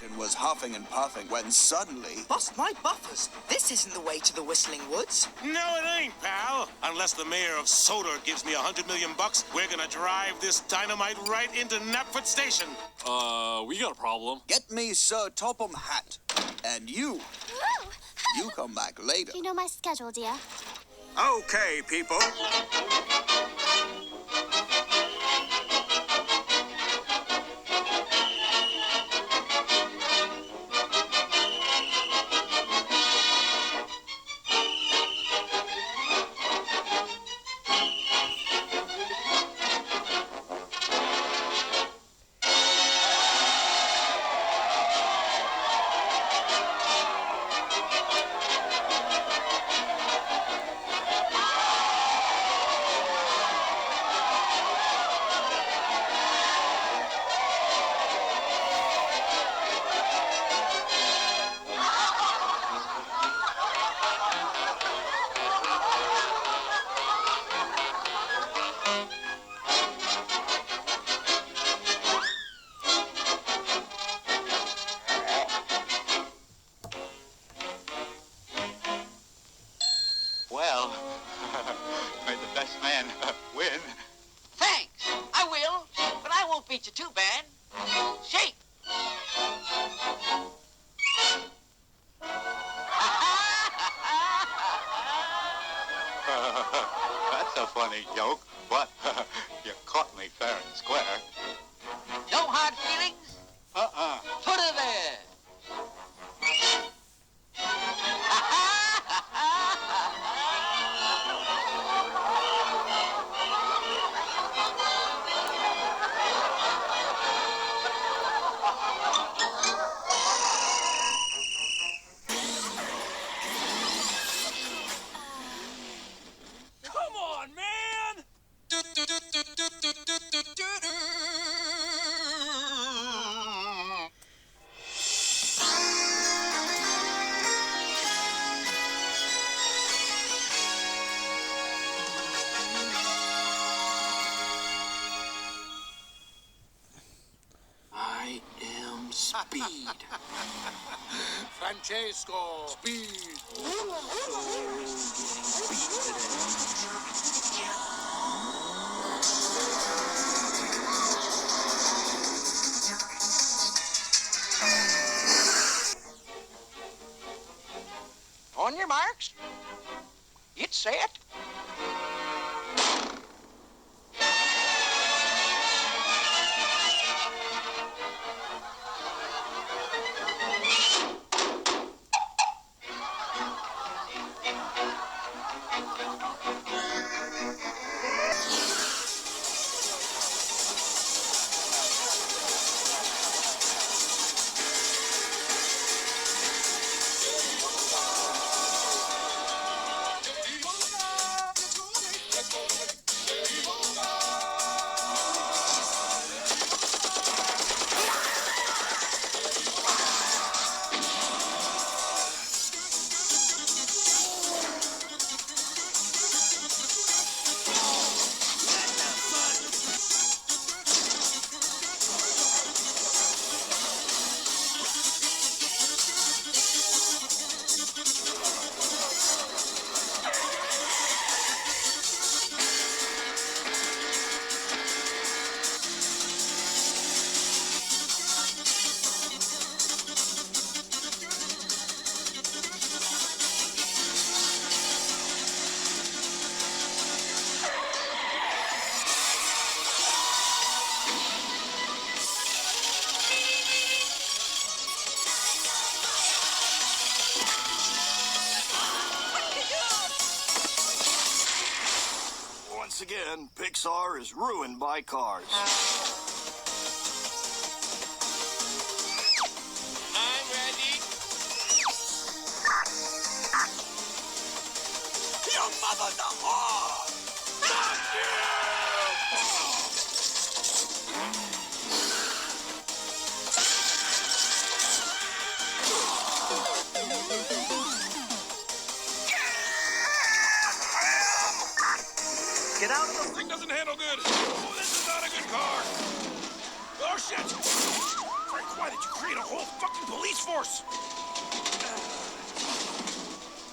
captain was huffing and puffing when suddenly... Bust my buffers. This isn't the way to the Whistling Woods. No, it ain't, pal. Unless the mayor of Sodor gives me $100 million, we're gonna drive this dynamite right into Knapford Station. We got a problem. Get me Sir Topham Hatt. And you come back later. You know my schedule, dear. Okay, people. Well, may the best man win. Thanks. I will, but I won't beat you too bad. Shake. That's a funny joke, but you caught me fair and square. No hard feelings? Put her there. Come on, man! I am Speed. Francesco. Speed. On your marks. It's set. Once again, Pixar is ruined by cars. I'm ready. Your mother the whore! Fuck you! Get out of the... Thing doesn't handle good. Oh, this is not a good car. Oh, shit. Frank, why did you create a whole fucking X-Force!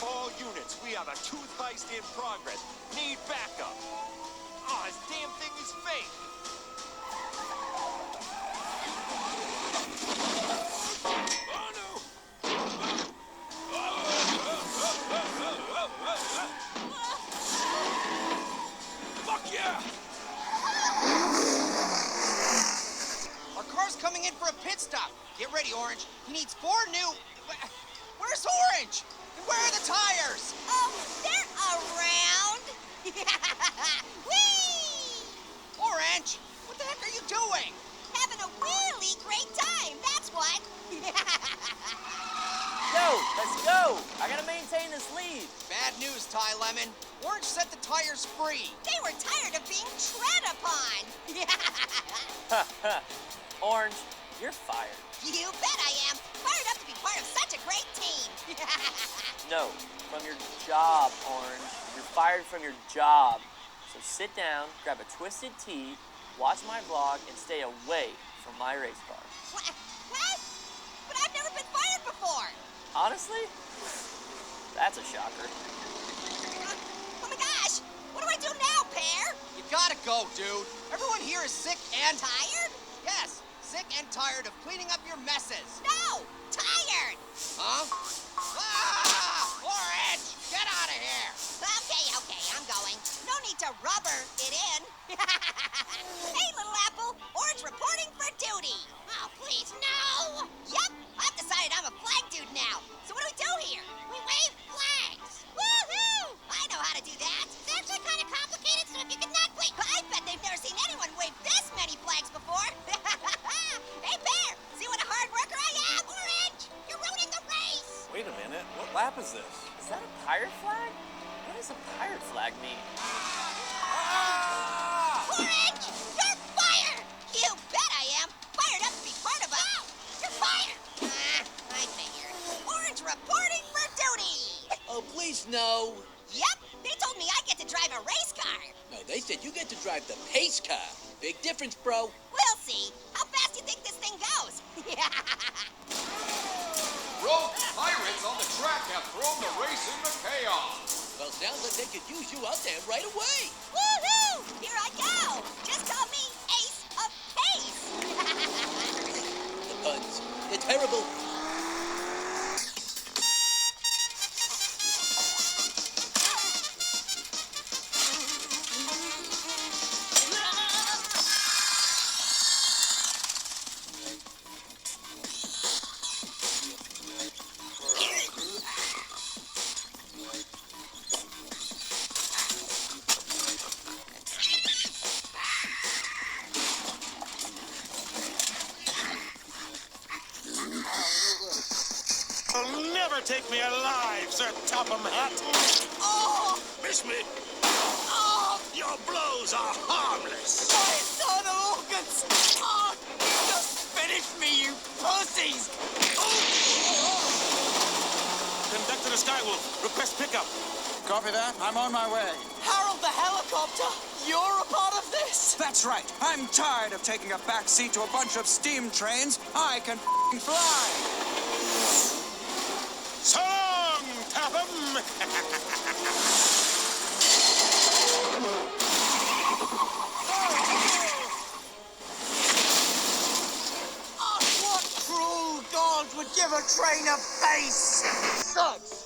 All units, we have a tooth heist in progress. Need backup. Oh, this damn thing is fake. Oh, no. Fuck yeah! Our car's coming in for a pit stop. Get ready, Orange. He needs 4 new... Where's Orange? And where are the tires? Oh, they're around. Whee! Orange, what the heck are you doing? Having a really great time, that's what. Yo, let's go. I gotta maintain this lead. Bad news, Ty Lemon. Orange set the tires free. They were tired of being tread upon. Orange, you're fired. You bet I am. Fired up to be part of such a great team. No, from your job, Orange. You're fired from your job. So sit down, grab a twisted tea, watch my vlog, and stay away from my race car. What? But I've never been fired before. Honestly, that's a shocker. Oh my gosh! What do I do now, Pear? You gotta go, dude. Everyone here is sick and... Tired? Yes, sick and tired of cleaning up your messes. No! Tired! Huh? Ah! Orange! Get out of here! Okay, I'm going. No need to rubber it in. Hey, little apple. Orange reporting for duty. Oh, please, no! Yep, I've decided I'm a flag dude now. So what do we do here? We wave flags. Woohoo! I know how to do that. It's actually kind of complicated, so if you could not wait. I bet they've never seen anyone wave this many flags before. Hey, Bear, see what a hard worker I am, Orange? You're ruining the race. Wait a minute. What lap is this? Is that a pirate flag? What does a pirate flag mean? Orange, you're fired! You bet I am. Fired up to be part of a... You're fired! I figured. Orange reporting for duty. Oh, please, no. Yep, they told me I get to drive a race car. No, they said you get to drive the pace car. Big difference, bro. We'll see. How fast do you think this thing goes? Rogue pirates on the track have thrown the race into chaos. Well, sounds like they could use you out there right away. Woohoo! Here I go. Just call me Ace of Pace. The puns. They're terrible. You'll never take me alive, Sir Topham Hatt. Oh! Miss me. Oh! Your blows are harmless. My internal organs! Oh, just finish me, you pussies! Conductor to Skywolf, request pickup. Copy that. I'm on my way. Harold the helicopter! You're a part of this! That's right. I'm tired of taking a backseat to a bunch of steam trains. I can fly. So long, Topham. Oh, what cruel dog would give a train a face? Sucks!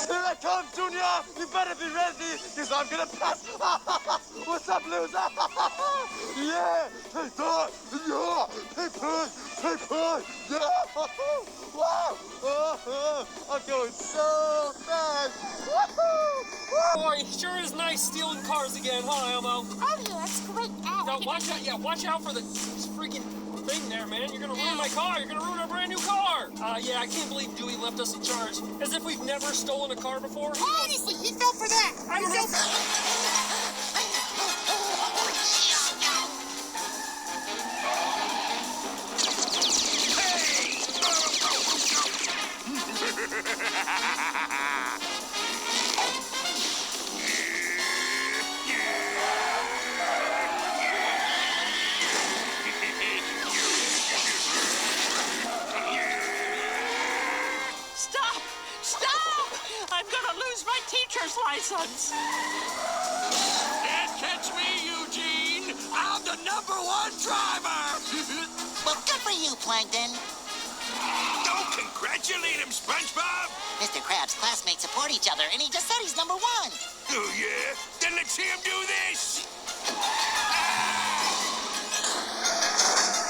Here I come, Junior! You better be ready, because I'm gonna pass! What's up, loser? Yeah! Hey, dog! Yeah! Hey, puss! Hey, puss! Yeah! Wow! I'm going so fast! Woohoo! Boy, sure is nice stealing cars again, huh, Elmo? Oh, yeah, that's great. Now, watch out for the freaking thing there, man. You're gonna ruin my car. You're gonna ruin our brand new car. Yeah, I can't believe Dewey left us in charge. As if we've never stolen a car before. Honestly, he fell for that. I don't know. I'm gonna lose my teacher's license. Can't catch me, Eugene. I'm the #1 driver. Well, good for you, Plankton. Don't congratulate him, SpongeBob. Mr. Krabs' classmates support each other, and he just said he's #1. Oh, yeah? Then let's see him do this.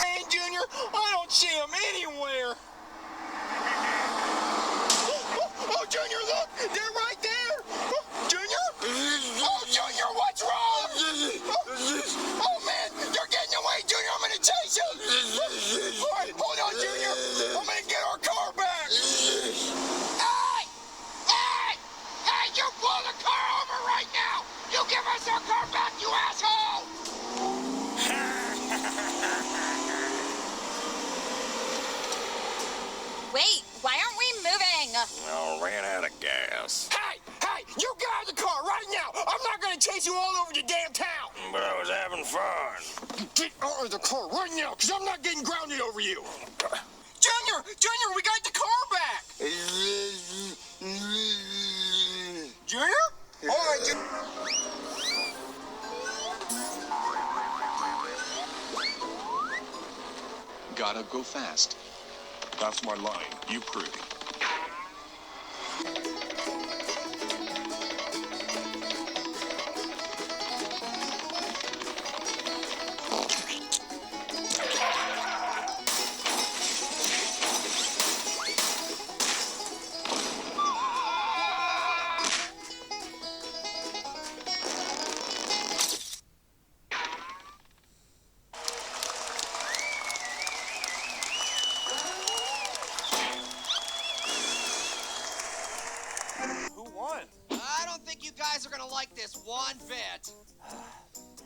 Hey, Junior, I don't see him anywhere. Oh, Junior, look! They're right there! Junior? Oh, Junior, what's wrong? Oh, man, you're getting away, Junior. I'm going to chase you. All right, hold on, Junior. I'm going to get our car back. Hey! Hey! Hey, you pull the car over right now! You give us our car back, you asshole! Wait, why aren't we moving? Oh, ran out of gas. Hey! Hey! You get out of the car right now! I'm not gonna chase you all over the damn town! But I was having fun. Get out of the car right now, because I'm not getting grounded over you! Junior! Junior, we got the car back! Junior? All right, Junior. Gotta go fast. That's my line. You pretty. I don't think you guys are gonna like this one bit.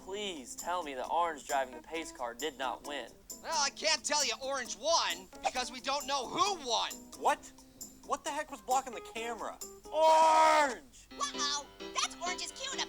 Please tell me that Orange driving the pace car did not win. Well, I can't tell you Orange won because we don't know who won. What? What the heck was blocking the camera? Orange! Uh-oh, that's Orange's cue to